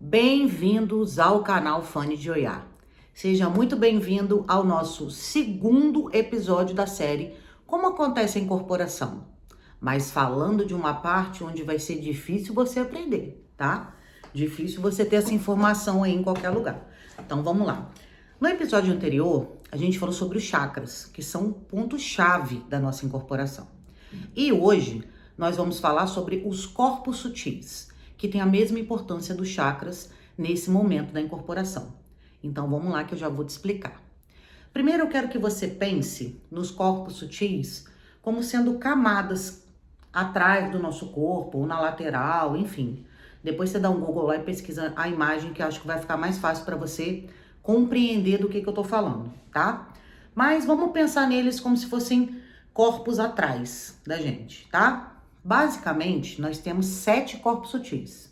Bem-vindos ao canal Fanny de Oiá. Seja muito bem-vindo ao nosso segundo episódio da série Como Acontece a Incorporação, mas falando de uma parte onde vai ser difícil você aprender, tá? Difícil você ter essa informação aí em qualquer lugar. Então vamos lá. No episódio anterior, a gente falou sobre os chakras, que são pontos-chave da nossa incorporação. E hoje nós vamos falar sobre os corpos sutis, que tem a mesma importância dos chakras nesse momento da incorporação. Então vamos lá que eu já vou te explicar. Primeiro eu quero que você pense nos corpos sutis como sendo camadas atrás do nosso corpo, ou na lateral, enfim. Depois você dá um Google lá e pesquisa a imagem, que eu acho que vai ficar mais fácil para você compreender do que eu tô falando, tá? Mas vamos pensar neles como se fossem corpos atrás da gente, tá? Basicamente, nós temos 7 corpos sutis.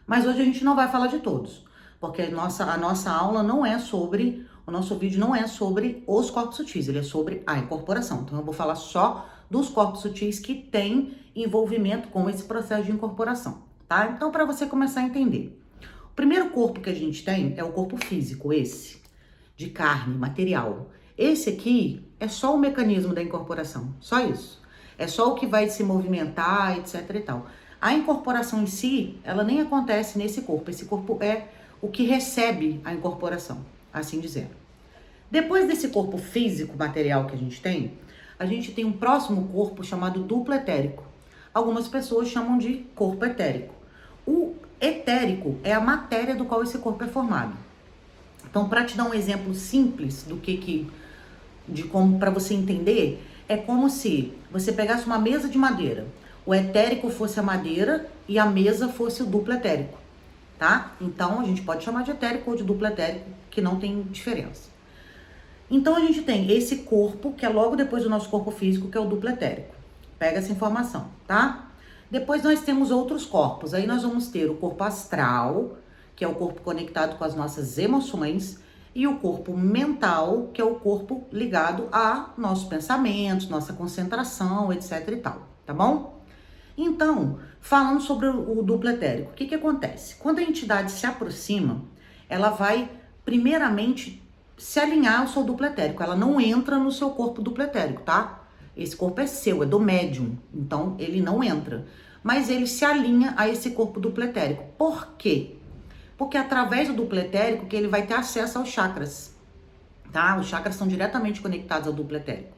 Mas hoje a gente não vai falar de todos, porque a nossa aula não é sobre, o nosso vídeo não é sobre os corpos sutis, ele é sobre a incorporação. Então eu vou falar só dos corpos sutis que têm envolvimento com esse processo de incorporação, tá? Então, para você começar a entender. O primeiro corpo que a gente tem é o corpo físico, esse, de carne, material. Esse aqui é só o mecanismo da incorporação, só isso. É só o que vai se movimentar, etc e tal. A incorporação em si, ela nem acontece nesse corpo. Esse corpo é o que recebe a incorporação, assim dizendo. Depois desse corpo físico, material que a gente tem um próximo corpo chamado duplo etérico. Algumas pessoas chamam de corpo etérico. O etérico é a matéria do qual esse corpo é formado. Então, para te dar um exemplo simples de como para você entender, é como se você pegasse uma mesa de madeira, o etérico fosse a madeira e a mesa fosse o duplo etérico, tá? Então a gente pode chamar de etérico ou de duplo etérico, que não tem diferença. Então a gente tem esse corpo, que é logo depois do nosso corpo físico, que é o duplo etérico. Pega essa informação, tá? Depois nós temos outros corpos. Aí nós vamos ter o corpo astral, que é o corpo conectado com as nossas emoções, e o corpo mental, que é o corpo ligado a nossos pensamentos, nossa concentração, etc e tal, tá bom? Então, falando sobre o duplo etérico, o que acontece? Quando a entidade se aproxima, ela vai, primeiramente, se alinhar ao seu duplo etérico. Ela não entra no seu corpo duplo etérico, tá? Esse corpo é seu, é do médium, então ele não entra. Mas ele se alinha a esse corpo duplo etérico. Por quê? Porque é através do duplo etérico que ele vai ter acesso aos chakras, tá? Os chakras são diretamente conectados ao duplo etérico.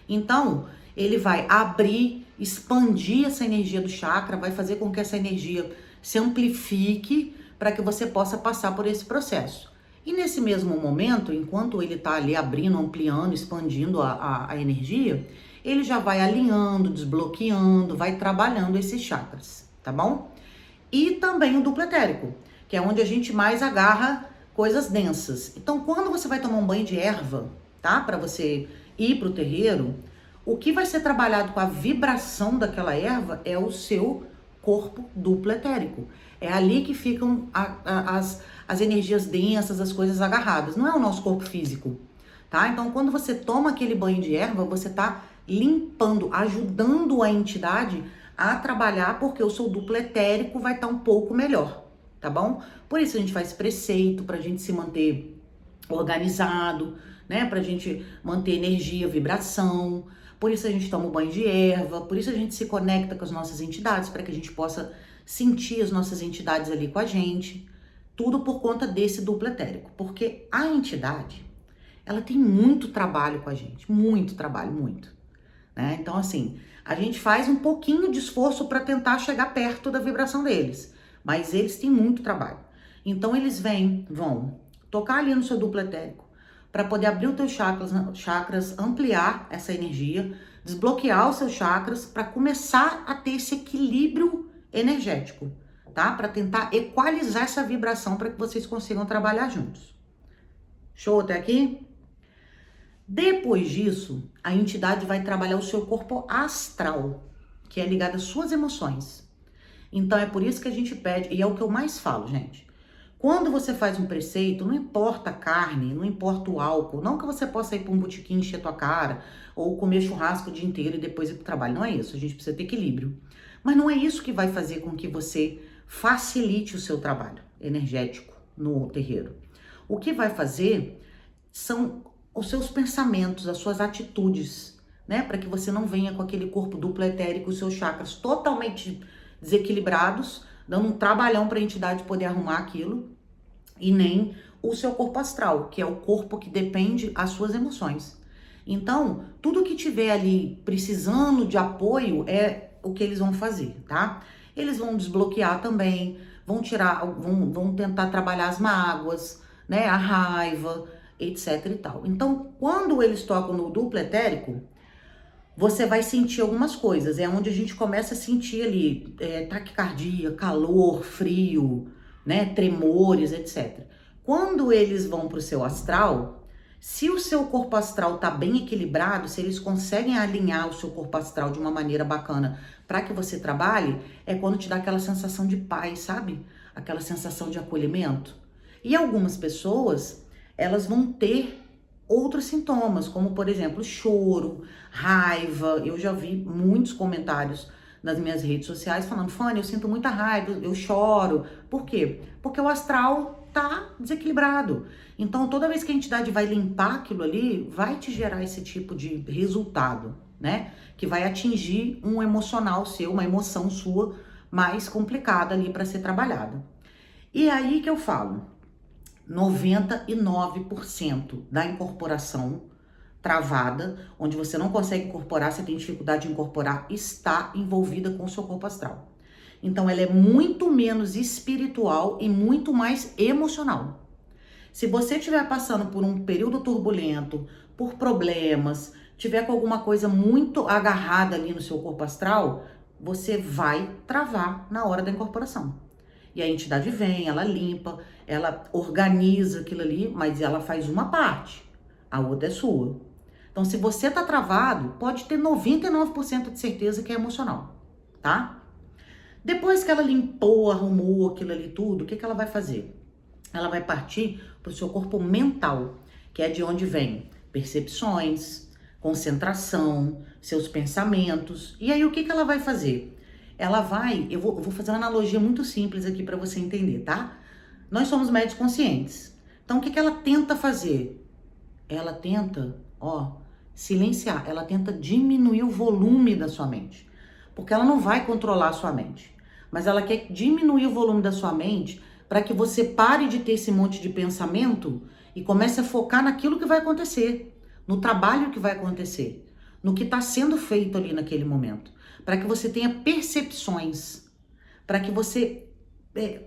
Então, ele vai abrir, expandir essa energia do chakra, vai fazer com que essa energia se amplifique para que você possa passar por esse processo. E nesse mesmo momento, enquanto ele está ali abrindo, ampliando, expandindo a energia, ele já vai alinhando, desbloqueando, vai trabalhando esses chakras, tá bom? E também o duplo etérico, que é onde a gente mais agarra coisas densas. Então, quando você vai tomar um banho de erva, tá? Para você ir pro terreiro, o que vai ser trabalhado com a vibração daquela erva é o seu corpo duplo etérico. É ali que ficam as energias densas, as coisas agarradas. Não é o nosso corpo físico, tá? Então, quando você toma aquele banho de erva, você tá limpando, ajudando a entidade a trabalhar, porque o seu duplo etérico vai estar um pouco melhor, tá bom? Por isso a gente faz preceito, pra gente se manter organizado, né? Pra gente manter energia, vibração. Por isso a gente toma o banho de erva, por isso a gente se conecta com as nossas entidades, para que a gente possa sentir as nossas entidades ali com a gente. Tudo por conta desse duplo etérico. Porque a entidade, ela tem muito trabalho com a gente. Muito trabalho, muito. Né? Então, assim, a gente faz um pouquinho de esforço para tentar chegar perto da vibração deles. Mas eles têm muito trabalho. Então, eles vão tocar ali no seu duplo etérico para poder abrir os teus chakras, ampliar essa energia, desbloquear os seus chakras para começar a ter esse equilíbrio energético, tá? Para tentar equalizar essa vibração para que vocês consigam trabalhar juntos. Show até aqui? Depois disso, a entidade vai trabalhar o seu corpo astral, que é ligado às suas emoções. Então é por isso que a gente pede, e é o que eu mais falo, gente. Quando você faz um preceito, não importa a carne, não importa o álcool, não que você possa ir para um botequim encher tua cara, ou comer churrasco o dia inteiro e depois ir pro trabalho, não é isso, a gente precisa ter equilíbrio. Mas não é isso que vai fazer com que você facilite o seu trabalho energético no terreiro. O que vai fazer são os seus pensamentos, as suas atitudes, né? Para que você não venha com aquele corpo duplo etérico, os seus chakras totalmente desequilibrados, dando um trabalhão para a entidade poder arrumar aquilo, e nem o seu corpo astral, que é o corpo que depende das suas emoções. Então, tudo que tiver ali precisando de apoio é o que eles vão fazer, tá? Eles vão desbloquear também, vão tirar, vão tentar trabalhar as mágoas, né? A raiva, etc e tal. Então, quando eles tocam no duplo etérico, você vai sentir algumas coisas. É onde a gente começa a sentir ali taquicardia, calor, frio, né? Tremores, etc. Quando eles vão para o seu astral, se o seu corpo astral tá bem equilibrado, se eles conseguem alinhar o seu corpo astral de uma maneira bacana para que você trabalhe, é quando te dá aquela sensação de paz, sabe? Aquela sensação de acolhimento. E algumas pessoas, elas vão ter outros sintomas, como por exemplo, choro, raiva. Eu já vi muitos comentários nas minhas redes sociais falando: Fanny, eu sinto muita raiva, eu choro. Por quê? Porque o astral tá desequilibrado. Então, toda vez que a entidade vai limpar aquilo ali, vai te gerar esse tipo de resultado, né? Que vai atingir um emocional seu, uma emoção sua mais complicada ali para ser trabalhada. E aí que eu falo, 99% da incorporação travada, onde você não consegue incorporar, você tem dificuldade de incorporar, está envolvida com o seu corpo astral. Então, ela é muito menos espiritual e muito mais emocional. Se você estiver passando por um período turbulento, por problemas, tiver com alguma coisa muito agarrada ali no seu corpo astral, você vai travar na hora da incorporação. E a entidade vem, ela limpa, ela organiza aquilo ali, mas ela faz uma parte, a outra é sua. Então, se você tá travado, pode ter 99% de certeza que é emocional, tá? Depois que ela limpou, arrumou aquilo ali tudo, o que ela vai fazer? Ela vai partir para o seu corpo mental, que é de onde vem percepções, concentração, seus pensamentos. E aí, o que ela vai fazer? Ela vai, eu vou fazer uma analogia muito simples aqui para você entender, tá? Nós somos médios conscientes. Então, o que ela tenta fazer? Ela tenta, silenciar. Ela tenta diminuir o volume da sua mente. Porque ela não vai controlar a sua mente. Mas ela quer diminuir o volume da sua mente para que você pare de ter esse monte de pensamento e comece a focar naquilo que vai acontecer, no trabalho que vai acontecer, no que está sendo feito ali naquele momento. Para que você tenha percepções, para que você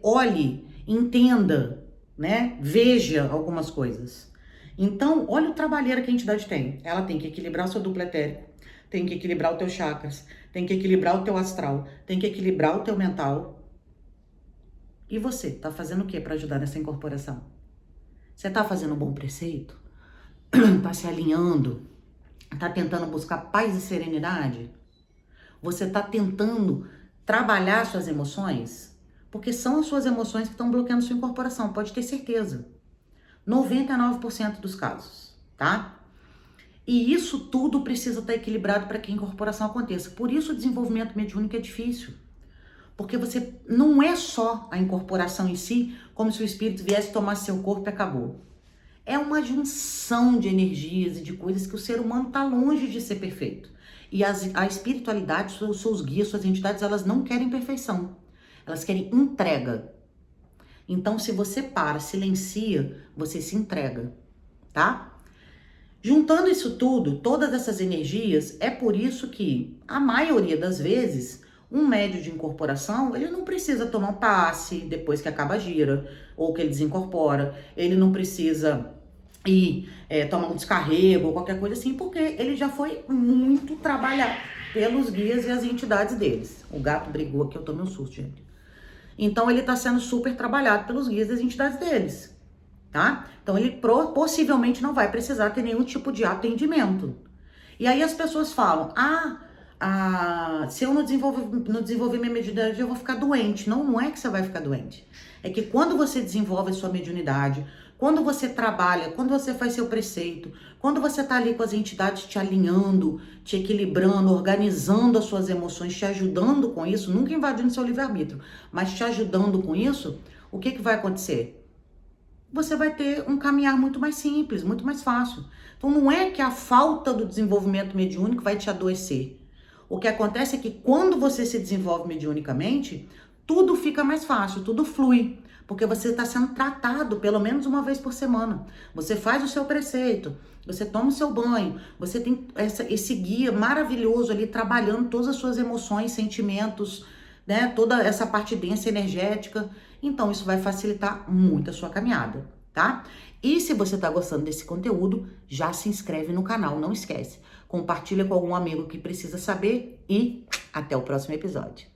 olhe, entenda, né? Veja algumas coisas. Então, olha o trabalheiro que a entidade tem. Ela tem que equilibrar o seu duplo etérico, tem que equilibrar os teus chakras, tem que equilibrar o teu astral, tem que equilibrar o teu mental. E você, tá fazendo o que para ajudar nessa incorporação? Você tá fazendo um bom preceito? Tá se alinhando? Tá tentando buscar paz e serenidade? Você tá tentando trabalhar suas emoções? Porque são as suas emoções que estão bloqueando sua incorporação, pode ter certeza. 99% dos casos, tá? E isso tudo precisa estar equilibrado para que a incorporação aconteça. Por isso o desenvolvimento mediúnico é difícil. Porque você não é só a incorporação em si, como se o espírito viesse tomar seu corpo e acabou. É uma junção de energias e de coisas que o ser humano está longe de ser perfeito. E a espiritualidade, os seus guias, suas entidades, elas não querem perfeição. Elas querem entrega. Então, se você para, silencia, você se entrega, tá? Juntando isso tudo, todas essas energias, é por isso que, a maioria das vezes, um médio de incorporação, ele não precisa tomar um passe depois que acaba a gira, ou que ele desincorpora, ele não precisa ir tomar um descarrego ou qualquer coisa assim, porque ele já foi muito trabalhado pelos guias e as entidades deles. O gato brigou aqui, eu tomei um susto, gente. Então, ele está sendo super trabalhado pelos guias e as entidades deles, tá? Então, ele possivelmente não vai precisar ter nenhum tipo de atendimento. E aí as pessoas falam, se eu não desenvolver minha mediunidade, eu vou ficar doente. Não, não é que você vai ficar doente. É que quando você desenvolve a sua mediunidade, quando você trabalha, quando você faz seu preceito, quando você tá ali com as entidades te alinhando, te equilibrando, organizando as suas emoções, te ajudando com isso, nunca invadindo seu livre-arbítrio, mas te ajudando com isso, o que vai acontecer? Você vai ter um caminhar muito mais simples, muito mais fácil. Então não é que a falta do desenvolvimento mediúnico vai te adoecer. O que acontece é que quando você se desenvolve mediunicamente, tudo fica mais fácil, tudo flui, porque você está sendo tratado pelo menos uma vez por semana. Você faz o seu preceito, você toma o seu banho, você tem esse guia maravilhoso ali trabalhando todas as suas emoções, sentimentos, né? Toda essa parte densa energética. Então, isso vai facilitar muito a sua caminhada, tá? E se você tá gostando desse conteúdo, já se inscreve no canal, não esquece. Compartilha com algum amigo que precisa saber e até o próximo episódio.